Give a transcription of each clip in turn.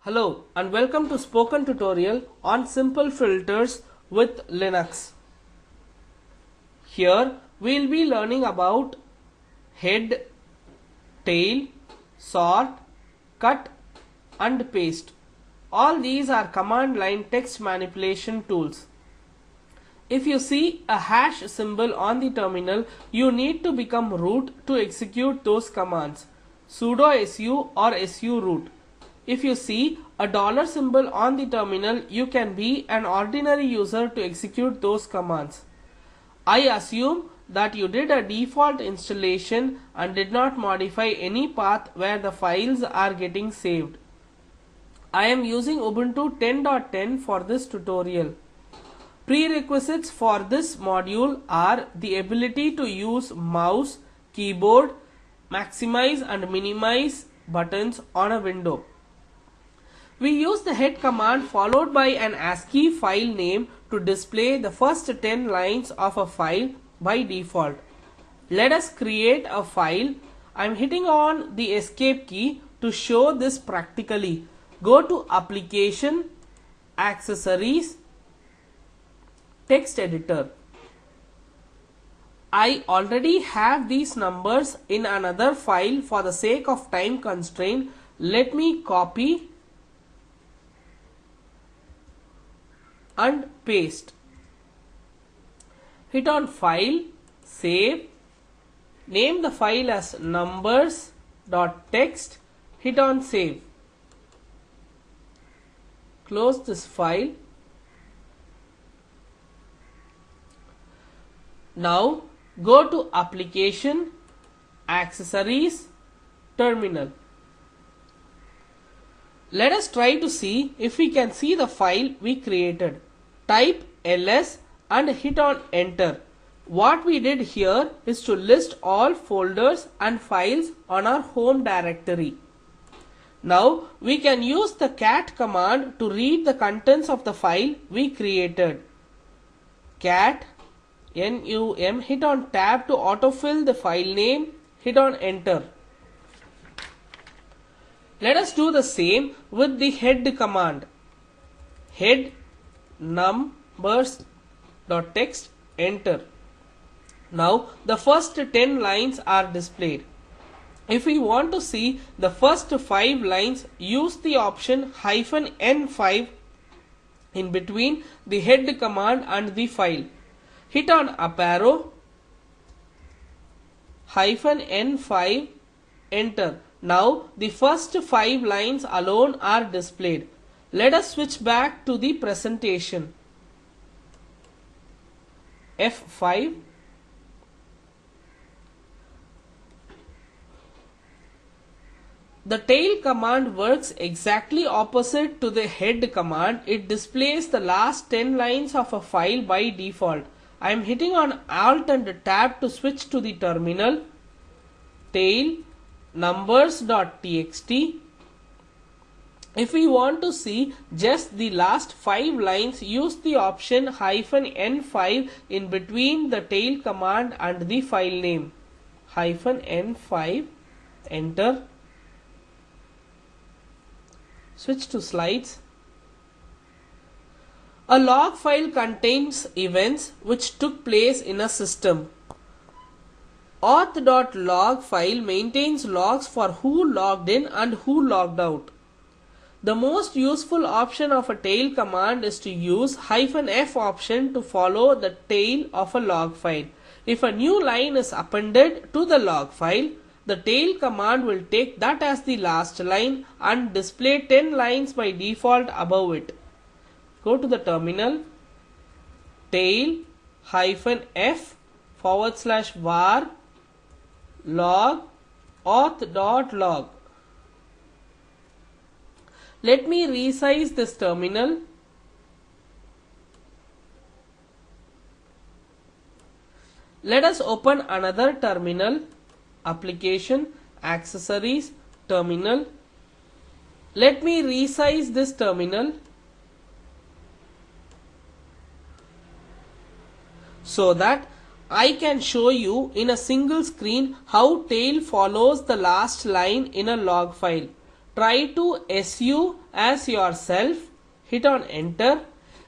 Hello and welcome to spoken tutorial on simple filters with Linux. Here we will be learning about head, tail, sort, cut and paste. All these are command line text manipulation tools. If you see a hash symbol on the terminal, you need to become root to execute those commands. Sudo su or su root. If you see a dollar symbol on the terminal, you can be an ordinary user to execute those commands. I assume that you did a default installation and did not modify any path where the files are getting saved. I am using Ubuntu 10.10 for this tutorial. Prerequisites for this module are the ability to use mouse, keyboard, maximize and minimize buttons on a window. We use the head command followed by an ASCII file name to display the first 10 lines of a file by default. Let us create a file. I am hitting on the escape key to show this practically. Go to Application, Accessories, Text Editor. I already have these numbers in another file. For the sake of time constraint, let me copy and paste. Hit on File, Save, name the file as numbers.txt, hit on Save. Close this file. Now go to Application, Accessories, Terminal. Let us try to see if we can see the file we created. Type ls and hit on enter. What we did here is to list all folders and files on our home directory. Now we can use the cat command to read the contents of the file we created. Cat num, hit on tab to autofill the file name, hit on enter. Let us do the same with the head command. Head numbers.txt, enter. Now the first 10 lines are displayed. If we want to see the first 5 lines, use the option -n5 in between the head command and the file. Hit on up arrow, -n5, enter. Now the first 5 lines alone are displayed. Let us switch back to the presentation. F5. The tail command works exactly opposite to the head command. It displays the last 10 lines of a file by default. I am hitting on Alt and Tab to switch to the terminal. Tail numbers.txt. If we want to see just the last 5 lines, use the option -n5 in between the tail command and the file name. -n5, enter. Switch to slides. A log file contains events which took place in a system. Auth.log file maintains logs for who logged in and who logged out. The most useful option of a tail command is to use -f option to follow the tail of a log file. If a new line is appended to the log file, the tail command will take that as the last line and display 10 lines by default above it. Go to the terminal. Tail -f/var log auth.log. Let me resize this terminal. Let us open another terminal. Application, Accessories, Terminal. Let me resize this terminal so that I can show you in a single screen how tail follows the last line in a log file. try to SU as yourself, hit on enter.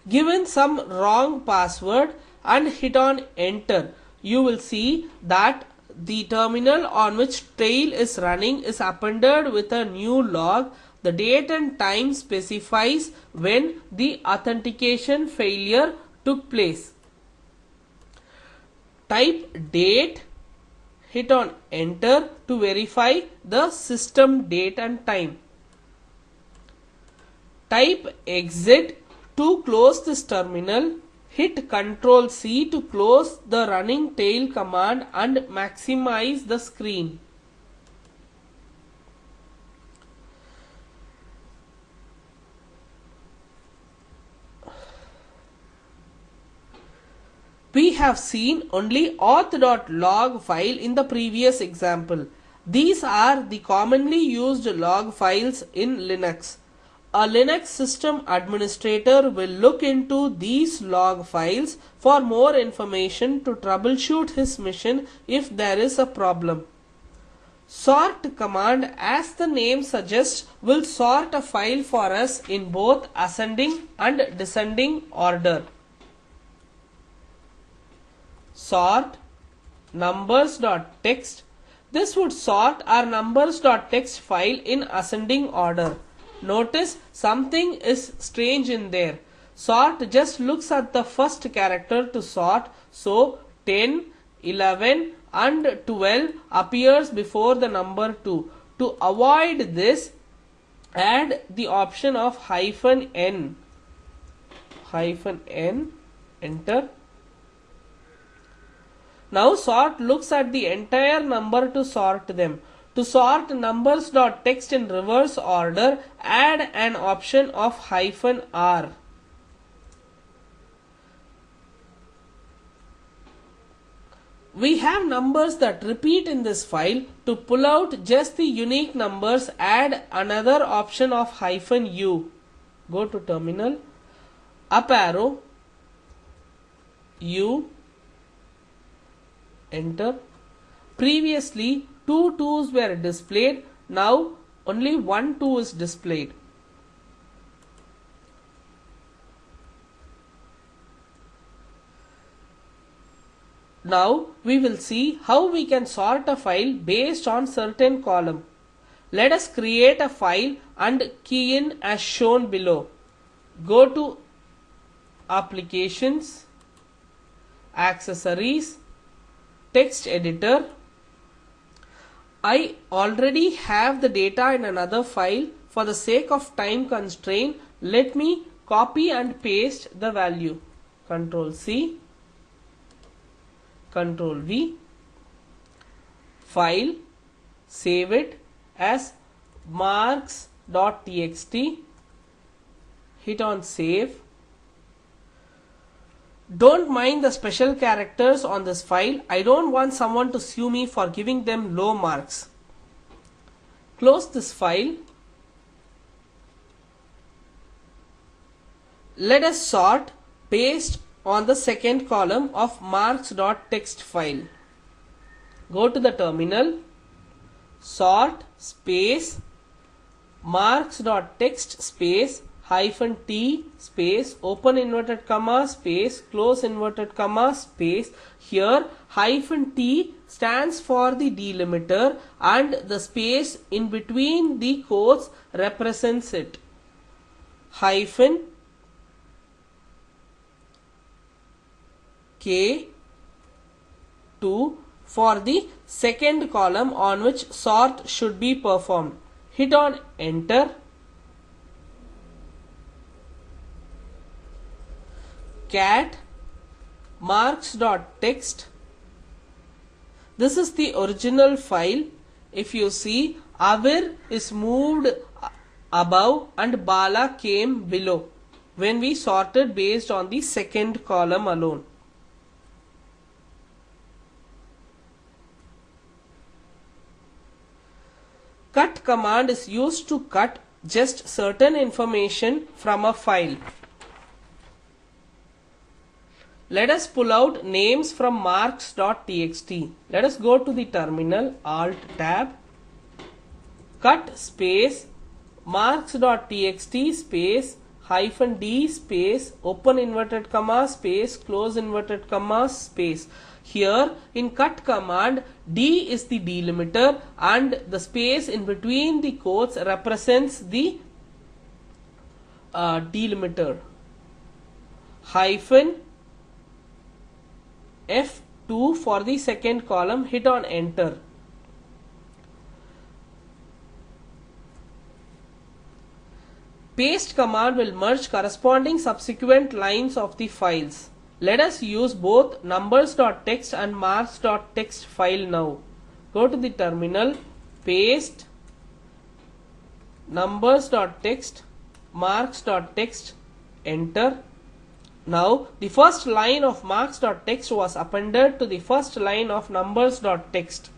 Given some wrong password and hit on enter, you will see that the terminal on which tail is running is appended with a new log. The date and time specifies when the authentication failure took place. Type date, hit on enter to verify the system date and time. Type exit to close this terminal. Hit Ctrl C to close the running tail command and maximize the screen. We have seen only auth.log file in the previous example. These are the commonly used log files in Linux. A Linux system administrator will look into these log files for more information to troubleshoot his machine if there is a problem. Sort command, as the name suggests, will sort a file for us in both ascending and descending order. Sort numbers.txt. This would sort our numbers.txt file in ascending order. Notice something is strange in there. Sort just looks at the first character to sort, so 10, 11 and 12 appears before the number 2. To avoid this, add the option of -n. Enter. Now sort looks at the entire number to sort them. To sort numbers.txt in reverse order, add an option of -r. We have numbers that repeat in this file. To pull out just the unique numbers, add another option of -u. Go to terminal, up arrow, u, enter. Previously 2 2s were displayed, now only 1 2 is displayed. Now we will see how we can sort a file based on certain column. Let us create a file and key in as shown below. Go to Applications, Accessories, Text Editor. I already have the data in another file. For the sake of time constraint, let me copy and paste the value. Ctrl C, Ctrl V, file, save it as marks.txt, hit on save. Don't mind the special characters on this file. I don't want someone to sue me for giving them low marks. Close this file. Let us sort based on the second column of marks.txt file. Go to the terminal, sort space marks.txt space -t space open inverted comma space close inverted comma space. Here -t stands for the delimiter and the space in between the quotes represents it. -k2 for the second column on which sort should be performed. Hit on enter. Cat marks.txt. This is the original file. If you see, Avir is moved above and Bala came below when we sorted based on the second column alone. Cut command is used to cut just certain information from a file. Let us pull out names from marks.txt. Let us go to the terminal, Alt Tab, cut space marks.txt space hyphen d space open inverted comma space close inverted comma space. Here in cut command, D is the delimiter and the space in between the quotes represents the delimiter. Hyphen F2 for the second column, hit on enter. Paste command will merge corresponding subsequent lines of the files. Let us use both numbers.txt and marks.txt file now. Go to the terminal, paste numbers.txt, marks.txt, enter. Now the first line of marks.txt was appended to the first line of numbers.txt.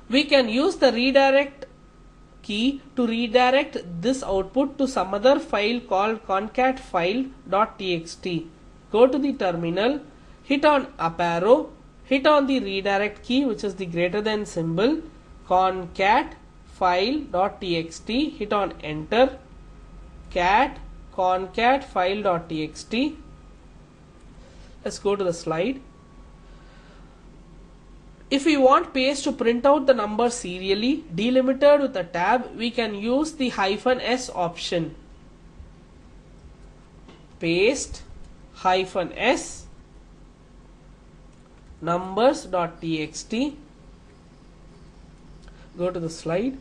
We can use the redirect key to redirect this output to some other file called concatfile.txt. Go to the terminal, hit on up arrow, hit on the redirect key, which is the greater than symbol, concatfile.txt, hit on enter, cat concatfile.txt. Let's go to the slide. If we want paste to print out the number serially, delimited with a tab, we can use the -s option. Paste -s numbers.txt. Go to the slide.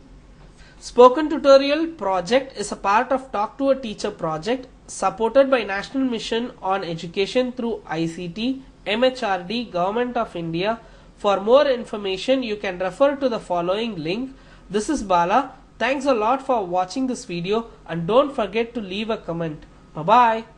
Spoken Tutorial project is a part of Talk to a Teacher project supported by National Mission on Education through ICT, MHRD, Government of India. For more information, you can refer to the following link. This is Bala. Thanks a lot for watching this video and don't forget to leave a comment. Bye-bye.